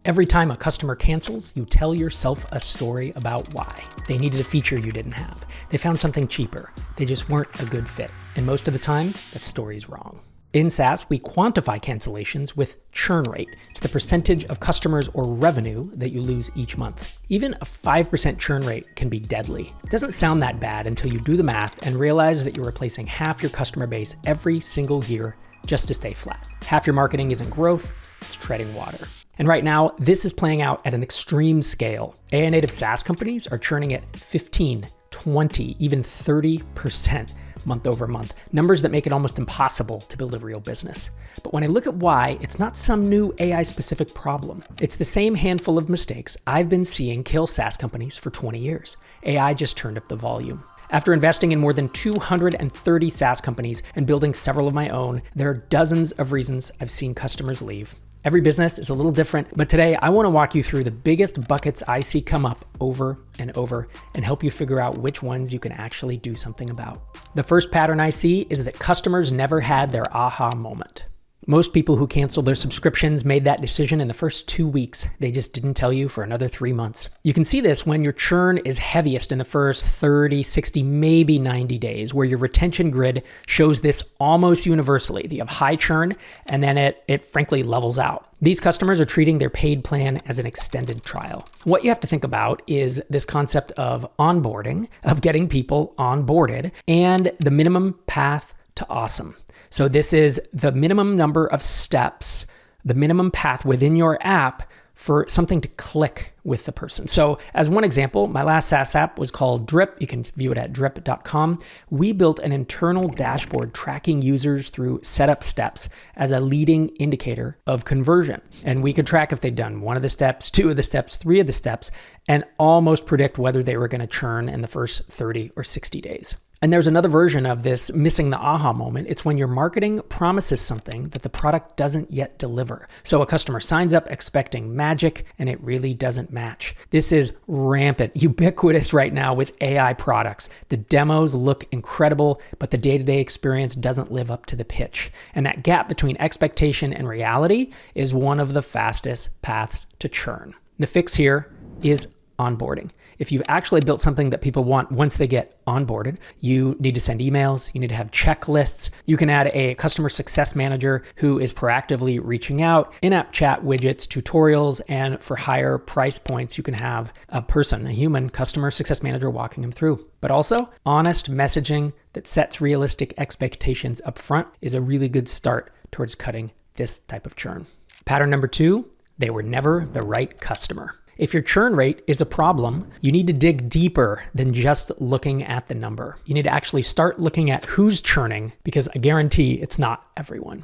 Every time a customer cancels, you tell yourself a story about why. They needed a feature you didn't have. They found something cheaper. They just weren't a good fit. And most of the time, that story's wrong. In SaaS, we quantify cancellations with churn rate. It's the percentage of customers or revenue that you lose each month. Even a 5% churn rate can be deadly. It doesn't sound that bad until you do the math and realize that you're replacing half your customer base every single year just to stay flat. Half your marketing isn't growth, it's treading water. And right now, this is playing out at an extreme scale. AI native SaaS companies are churning at 15, 20, even 30% month over month, numbers that make it almost impossible to build a real business. But when I look at why, it's not some new AI-specific problem. It's the same handful of mistakes I've been seeing kill SaaS companies for 20 years. AI just turned up the volume. After investing in more than 230 SaaS companies and building several of my own, there are dozens of reasons I've seen customers leave. Every business is a little different, but today I want to walk you through the biggest buckets I see come up over and over and help you figure out which ones you can actually do something about. The first pattern I see is that customers never had their aha moment. Most people who canceled their subscriptions made that decision in the first 2 weeks. They just didn't tell you for another 3 months. You can see this when your churn is heaviest in the first 30, 60, maybe 90 days, where your retention grid shows this almost universally. You have high churn, and then it frankly levels out. These customers are treating their paid plan as an extended trial. What you have to think about is this concept of onboarding, of getting people onboarded, and the minimum path to awesome. So this is the minimum number of steps, the minimum path within your app for something to click with the person. So as one example, my last SaaS app was called Drip. You can view it at drip.com. We built an internal dashboard tracking users through setup steps as a leading indicator of conversion. And we could track if they'd done one of the steps, 2 of the steps, 3 of the steps, and almost predict whether they were going to churn in the first 30 or 60 days. And there's another version of this missing the aha moment. It's when your marketing promises something that the product doesn't yet deliver. So a customer signs up expecting magic and it really doesn't match. This is rampant, ubiquitous right now with AI products. The demos look incredible, but the day-to-day experience doesn't live up to the pitch. And that gap between expectation and reality is one of the fastest paths to churn. The fix here is onboarding. If you've actually built something that people want once they get onboarded, you need to send emails, you need to have checklists, you can add a customer success manager who is proactively reaching out, in-app chat widgets, tutorials, and for higher price points, you can have a person, a human customer success manager walking them through. But also, honest messaging that sets realistic expectations up front is a really good start towards cutting this type of churn. Pattern number 2, they were never the right customer. If your churn rate is a problem, you need to dig deeper than just looking at the number. You need to actually start looking at who's churning, because I guarantee it's not everyone.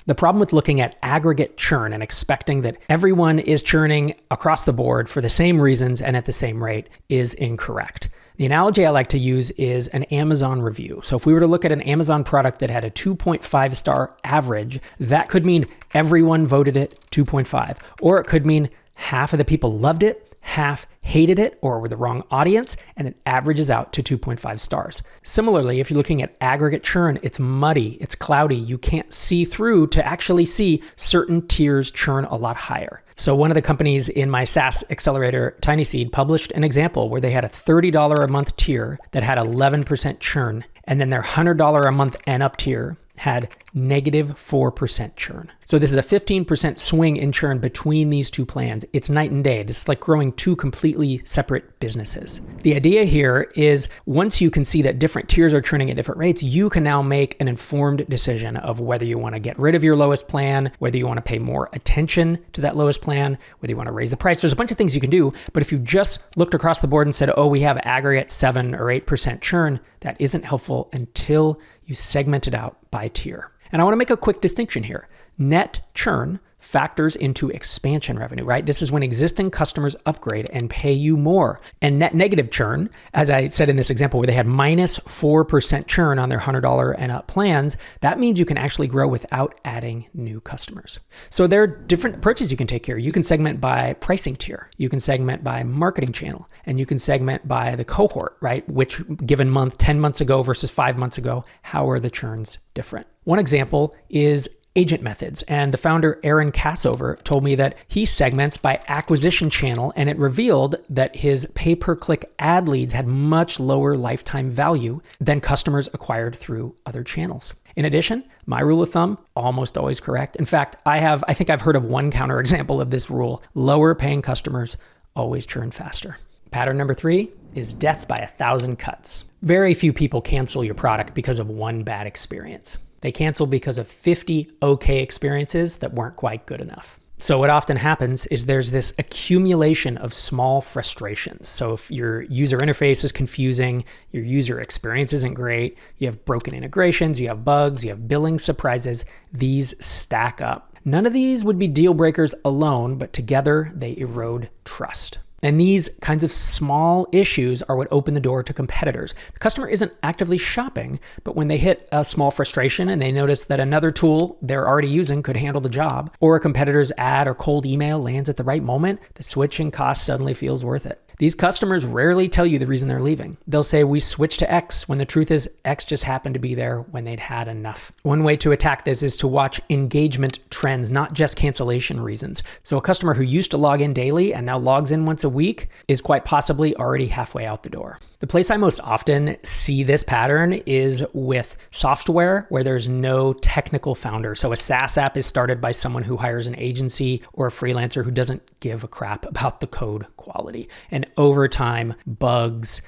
The problem with looking at aggregate churn and expecting that everyone is churning across the board for the same reasons and at the same rate is incorrect. The analogy I like to use is an Amazon review. So if we were to look at an Amazon product that had a 2.5 star average, that could mean everyone voted it 2.5, or it could mean half of the people loved it, half hated it, or were the wrong audience, and it averages out to 2.5 stars. Similarly, if you're looking at aggregate churn, it's muddy, it's cloudy. You can't see through to actually see certain tiers churn a lot higher. So one of the companies in my SaaS accelerator, TinySeed, published an example where they had a $30 a month tier that had 11% churn, and then their $100 a month and up tier had negative 4% churn. So this is a 15% swing in churn between these two plans. It's night and day. This is like growing two completely separate businesses. The idea here is once you can see that different tiers are churning at different rates, you can now make an informed decision of whether you want to get rid of your lowest plan, whether you want to pay more attention to that lowest plan, whether you want to raise the price. There's a bunch of things you can do, but if you just looked across the board and said, oh, we have aggregate 7 or 8% churn, that isn't helpful until you segment it out by tier. And I want to make a quick distinction here. Net churn factors into expansion revenue, right? This is when existing customers upgrade and pay you more. And net negative churn, as I said in this example where they had minus 4% churn on their $100 and up plans, that means you can actually grow without adding new customers. So there are different approaches you can take here. You can segment by pricing tier, you can segment by marketing channel, and you can segment by the cohort, right? Which given month, 10 months ago versus 5 months ago, how are the churns different? One example is agent methods. And the founder, Aaron Cassover, told me that he segments by acquisition channel, and it revealed that his pay-per-click ad leads had much lower lifetime value than customers acquired through other channels. In addition, my rule of thumb, almost always correct. In fact, I think I've heard of one counterexample of this rule. Lower paying customers always churn faster. Pattern number 3 is death by 1,000 cuts. Very few people cancel your product because of one bad experience. They cancel because of 50 okay experiences that weren't quite good enough. So what often happens is there's this accumulation of small frustrations. So if your user interface is confusing, your user experience isn't great, you have broken integrations, you have bugs, you have billing surprises, these stack up. None of these would be deal breakers alone, but together they erode trust. And these kinds of small issues are what open the door to competitors. The customer isn't actively shopping, but when they hit a small frustration and they notice that another tool they're already using could handle the job, or a competitor's ad or cold email lands at the right moment, the switching cost suddenly feels worth it. These customers rarely tell you the reason they're leaving. They'll say, we switched to X, when the truth is X just happened to be there when they'd had enough. One way to attack this is to watch engagement trends, not just cancellation reasons. So a customer who used to log in daily and now logs in once a week is quite possibly already halfway out the door. The place I most often see this pattern is with software where there's no technical founder. So a SaaS app is started by someone who hires an agency or a freelancer who doesn't give a crap about the code quality. And over time, bugs,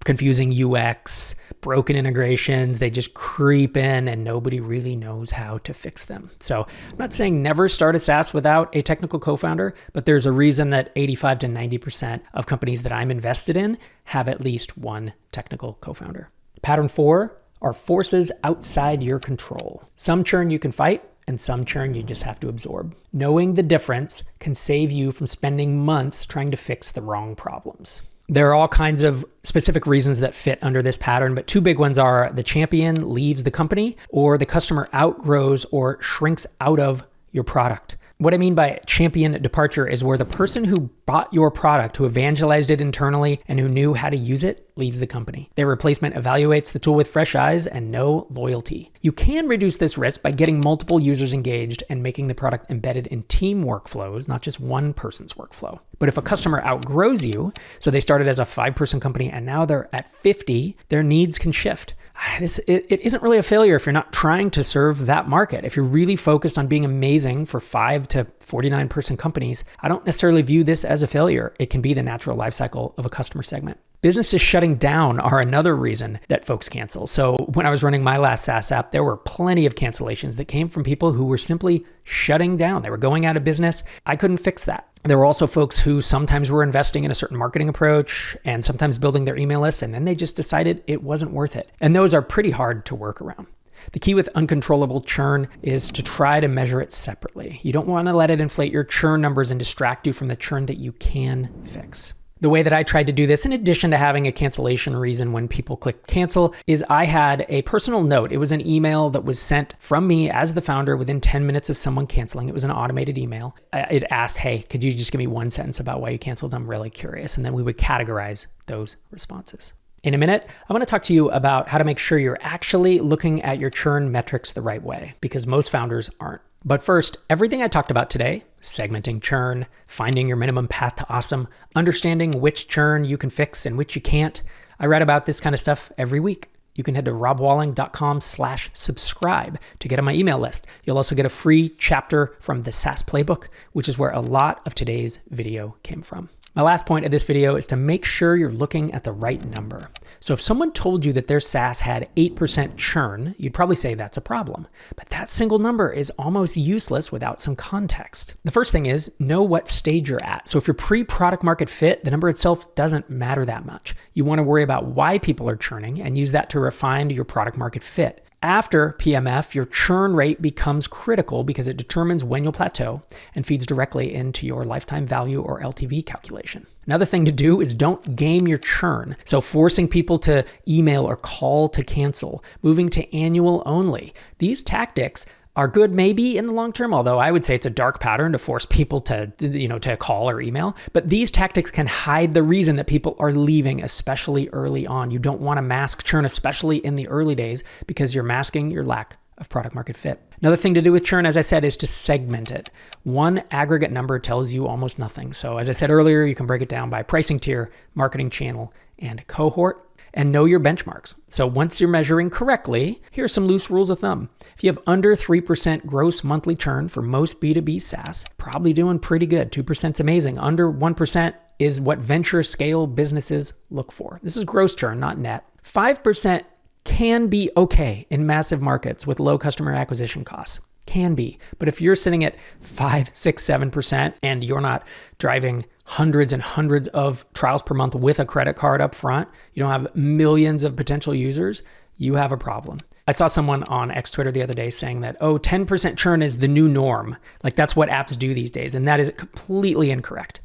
confusing UX, broken integrations, they just creep in and nobody really knows how to fix them. So I'm not saying never start a SaaS without a technical co-founder, but there's a reason that 85 to 90% of companies that I'm invested in have at least one technical co-founder. Pattern 4 are forces outside your control. Some churn you can fight, and some churn you just have to absorb. Knowing the difference can save you from spending months trying to fix the wrong problems. There are all kinds of specific reasons that fit under this pattern, but two big ones are the champion leaves the company or the customer outgrows or shrinks out of your product. What I mean by champion departure is where the person who bought your product, who evangelized it internally, and who knew how to use it, leaves the company. Their replacement evaluates the tool with fresh eyes and no loyalty. You can reduce this risk by getting multiple users engaged and making the product embedded in team workflows, not just one person's workflow. But if a customer outgrows you, so they started as a 5-person company and now they're at 50, their needs can shift. It isn't really a failure if you're not trying to serve that market. If you're really focused on being amazing for 5 to 49-person companies, I don't necessarily view this as a failure. It can be the natural life cycle of a customer segment. Businesses shutting down are another reason that folks cancel. So when I was running my last SaaS app, there were plenty of cancellations that came from people who were simply shutting down. They were going out of business. I couldn't fix that. There were also folks who sometimes were investing in a certain marketing approach and sometimes building their email list, and then they just decided it wasn't worth it. And those are pretty hard to work around. The key with uncontrollable churn is to try to measure it separately. You don't want to let it inflate your churn numbers and distract you from the churn that you can fix. The way that I tried to do this, in addition to having a cancellation reason when people click cancel, is I had a personal note. It was an email that was sent from me as the founder within 10 minutes of someone canceling. It was an automated email. It asked, hey, could you just give me one sentence about why you canceled? I'm really curious. And then we would categorize those responses. In a minute, I want to talk to you about how to make sure you're actually looking at your churn metrics the right way, because most founders aren't. But first, everything I talked about today, segmenting churn, finding your minimum path to awesome, understanding which churn you can fix and which you can't, I write about this kind of stuff every week. You can head to robwalling.com/subscribe to get on my email list. You'll also get a free chapter from the SaaS playbook, which is where a lot of today's video came from. My last point of this video is to make sure you're looking at the right number. So if someone told you that their SaaS had 8% churn, you'd probably say that's a problem. But that single number is almost useless without some context. The first thing is know what stage you're at. So if you're pre-product market fit, the number itself doesn't matter that much. You want to worry about why people are churning and use that to refine your product market fit. After PMF, your churn rate becomes critical because it determines when you'll plateau and feeds directly into your lifetime value or LTV calculation. Another thing to do is don't game your churn. So forcing people to email or call to cancel, moving to annual only. These tactics are good maybe in the long term, although I would say it's a dark pattern to force people to call or email. But these tactics can hide the reason that people are leaving, especially early on. You don't want to mask churn, especially in the early days, because you're masking your lack of product market fit. Another thing to do with churn, as I said, is to segment it. One aggregate number tells you almost nothing. So as I said earlier, you can break it down by pricing tier, marketing channel, and cohort, and know your benchmarks. So once you're measuring correctly, here are some loose rules of thumb. If you have under 3% gross monthly churn for most B2B SaaS, probably doing pretty good. 2% is amazing. Under 1% is what venture scale businesses look for. This is gross churn, not net. 5% can be okay in massive markets with low customer acquisition costs. Can be. But if you're sitting at 5, 6, 7% and you're not driving hundreds and hundreds of trials per month with a credit card up front, you don't have millions of potential users, you have a problem. I saw someone on X Twitter the other day saying that, 10% churn is the new norm. Like that's what apps do these days. And that is completely incorrect.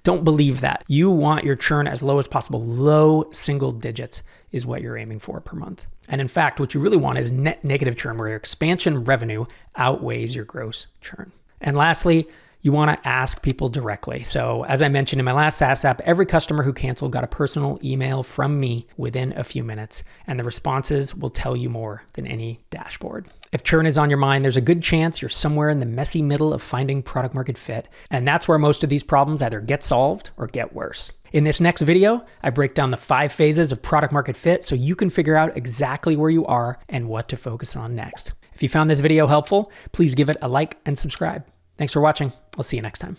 Don't believe that. You want your churn as low as possible. Low single digits is what you're aiming for per month. And in fact, what you really want is net negative churn, where your expansion revenue outweighs your gross churn. And lastly, you want to ask people directly. So as I mentioned in my last SaaS app, every customer who canceled got a personal email from me within a few minutes, and the responses will tell you more than any dashboard. If churn is on your mind, there's a good chance you're somewhere in the messy middle of finding product market fit, and that's where most of these problems either get solved or get worse. In this next video, I break down the 5 phases of product market fit so you can figure out exactly where you are and what to focus on next. If you found this video helpful, please give it a like and subscribe. Thanks for watching. I'll see you next time.